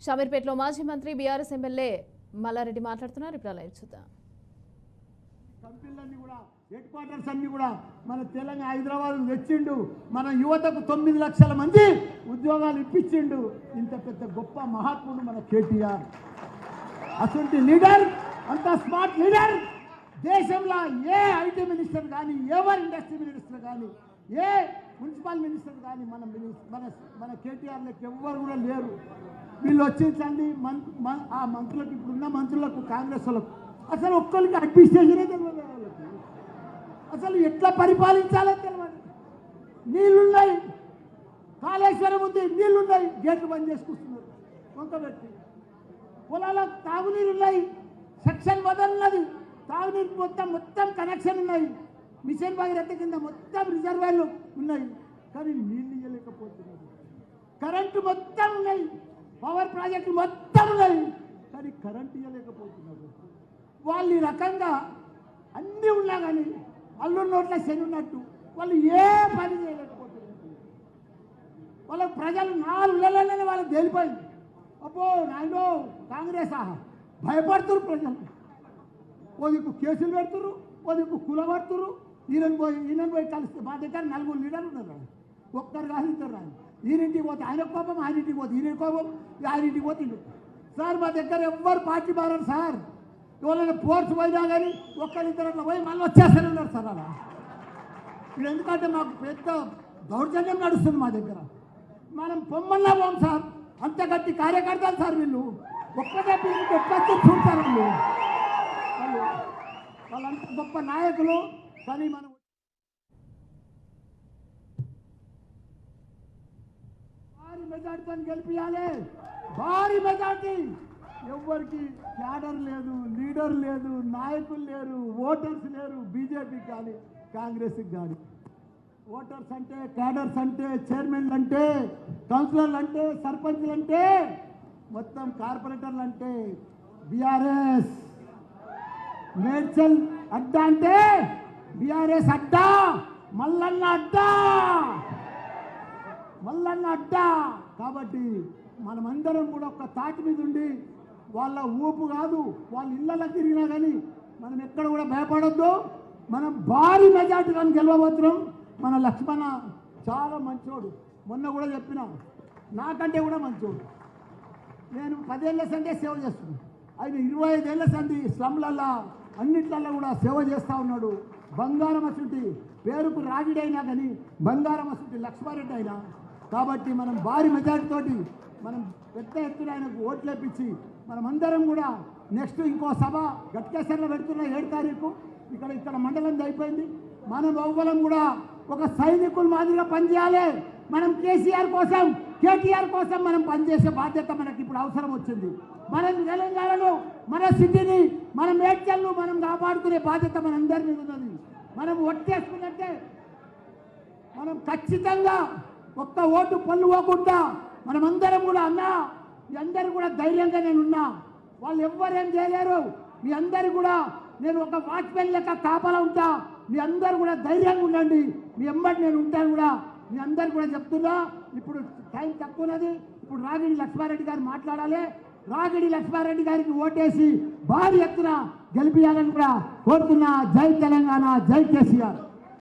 షామీర్పేటలో మాజీ మంత్రి BRS MLA Mallareddy మాట్లాడుతున్నారు. ఇప్పుడు లైవ్ చూద్దాం. కంపెనీలన్నీ కూడా హెడ్ క్వార్టర్స్ అన్ని కూడా మన తెలంగాణ హైదరాబాద్ తెచ్చిండు. మన యువతకు 9 లక్షల మంది ఉద్యోగాలు ఇప్పించిండు. ఇంత పెద్ద గొప్ప మహాత్ముడు మన కేటీఆర్. అసలు లీడర్, అంత స్మార్ట్ లీడర్ దేశంలో ఏ ఐటీ మినిస్టర్ కానీ, ఎవరు ఇండస్ట్రీ మినిస్టర్ కానీ, ఏ మున్సిపల్ మినిస్టర్ కానీ మన కేటీఆర్ లెక్క ఎవ్వరు కూడా లేరు. వీళ్ళు వచ్చేసండి ఆ మంత్రులకు, ఇప్పుడున్న మంత్రులకు, కాంగ్రెస్ వాళ్ళకు అసలు ఒక్కరికి అడ్మినిస్ట్రేషనే తెలియదు. వాళ్ళకి అసలు ఎట్లా పరిపాలించాలో తెలియదు. నీళ్లున్నాయి, కాళేశ్వరం ఉంది, నీళ్లున్నాయి, గేట్లు బంద్ చేసుకుంటున్నారు వంక పెట్టి. పొలాలకు తాగునీరు ఉన్నాయి, సెక్షన్ వదలన్నది, తాగునీరు మొత్తం కనెక్షన్ ఉన్నాయి, మిషన్ భగీరథ కింద మొత్తం రిజర్వాయర్లు ఉన్నాయి, కానీ నీళ్ళు ఇవ్వలేకపోతున్నారు. కరెంటు మొత్తం ఉన్నాయి, పవర్ ప్రాజెక్టులు మొత్తం ఉన్నాయి, కానీ కరెంటు ఇవ్వలేకపోతున్నారు. వాళ్ళు ఈ రకంగా అన్నీ ఉన్నా కానీ అల్లు నోట్ల శని ఉన్నట్టు వాళ్ళు ఏ పని చేయలేకపోతున్నారు. వాళ్ళ ప్రజలు 4 నెలలనే వాళ్ళకి తేలిపోయింది. అబ్బో నాయనో కాంగ్రెస్ భయపడుతురు ప్రజలు. ఓ దిక్కు కేసులు పెడుతురు, ఓ దిక్కు కులబడుతురు. ఈయన పోయి కలిస్తే మా దగ్గర 4 లీడర్లు ఉన్నారు. ఒక్కరు కాదు, ఇద్దరు రాదు. ఈయనింటికి పోతే ఆయన కోపం, ఆయనింటికి పోతే ఈయన కోపం, ఆయనింటికి పోతే ఈయన. సార్ మా దగ్గర ఎవ్వరు పార్టీ మారారు సార్. ఎవరైనా ఫోర్స్ పోయినా కానీ ఒక్కరిద్దరు అట్లా పోయి మళ్ళీ వచ్చేస్తారన్నారు సార్. అలా ఇప్పుడు ఎందుకంటే మాకు పెద్ద దౌర్జన్యం నడుస్తుంది మా దగ్గర. మనం పొమ్మన్నా పోం సార్, అంత గట్టి కార్యకర్తలు సార్ వీళ్ళు. ఒక్కటే పీరికి ఎట్లా చూస్తారు వాళ్ళంత గొప్ప నాయకులు. కానీ మనం భారీ మెజార్టీతో గెలిపించాలి, భారీ మెజార్టీ. ఎవరికి క్యాడర్ లేదు, లీడర్ లేదు, నాయకులు లేరు, ఓటర్స్ లేరు. బీజేపీకి కానీ కాంగ్రెస్కి కానీ ఓటర్స్ అంటే, క్యాడర్స్ అంటే, చైర్మన్లు అంటే, కౌన్సిలర్లు అంటే, సర్పంచ్లు అంటే, మొత్తం కార్పొరేటర్లు అంటే బీఆర్ఎస్. మేడ్చల్ అడ్డా అంటే బీఆర్ఎస్ అడ్డా, మల్లన్న అడ్డా, మల్లన్న అడ్డా. కాబట్టి మనమందరం కూడా ఒక్క తాటి మీద ఉండి, వాళ్ళ ఊపు కాదు, వాళ్ళ ఇళ్ళలో తిరిగినా కానీ మనం ఎక్కడ కూడా భయపడొద్దు. మనం భారీ మెజార్టీగా గెలవబోతున్నాం. మన లక్ష్మణ చాలా మంచోడు. మొన్న కూడా చెప్పినాం, నాకంటే కూడా మంచోడు. నేను 10 ఏళ్ల సందే సేవ చేస్తున్నాను. ఆయన 25 ఏళ్ల సంది స్లమ్లల్లో అన్నిట్లల్లో కూడా సేవ చేస్తూ ఉన్నాడు. బంగారం అసుంటి పేరుకు రాగిడైనా కానీ బంగారం అసుంటి లక్ష్మారెడ్డి అయినా. కాబట్టి మనం భారీ మెజార్టీతోటి మనం పెద్ద ఎత్తున ఆయనకు ఓట్లు వేపించి మనమందరం కూడా నెక్స్ట్ ఇంకో సభ గట్కేశ్వర్లో పెడుతున్న 7 తారీఖు ఇక్కడ మండలం అయిపోయింది. మనం ఎవ్వరం కూడా ఒక సైనికుల మాదిరిగా పనిచేయాలి. మనం కేసీఆర్ కోసం, కేటీఆర్ కోసం మనం పనిచేసే బాధ్యత మనకి ఇప్పుడు అవసరం వచ్చింది. మనం తెలంగాణలో మన సిటీని, మన మేడ్చల్ను మనం కాపాడుకునే బాధ్యత మనందరి మీద ఉన్నది. మనం ఒట్టేసుకున్నట్టే మనం ఖచ్చితంగా ఒక్క ఓటు పళ్ళు పోకుండా మనమందరం కూడా అన్నా, మీ అందరూ కూడా ధైర్యంగా నేనున్నా. వాళ్ళు ఎవ్వరేం చేయలేరు. మీ అందరు కూడా నేను ఒక వాచ్మెన్ లెక్క కాపలా ఉంటా. మీ అందరూ కూడా ధైర్యంగా ఉండండి. మీ ఎమ్మటి నేను ఉంటాను కూడా. మీ అందరు కూడా చెప్తున్నా. ఇప్పుడు టైం తక్కువ ఉన్నది. ఇప్పుడు రాగిడి లక్ష్మారెడ్డి గారు మాట్లాడాలి. రాగిడి లక్ష్మారెడ్డి గారికి ఓటేసి భారీ ఎత్తున గెలిపించాలని కూడా కోరుతున్నా. జై తెలంగాణ, జై కేసీఆర్.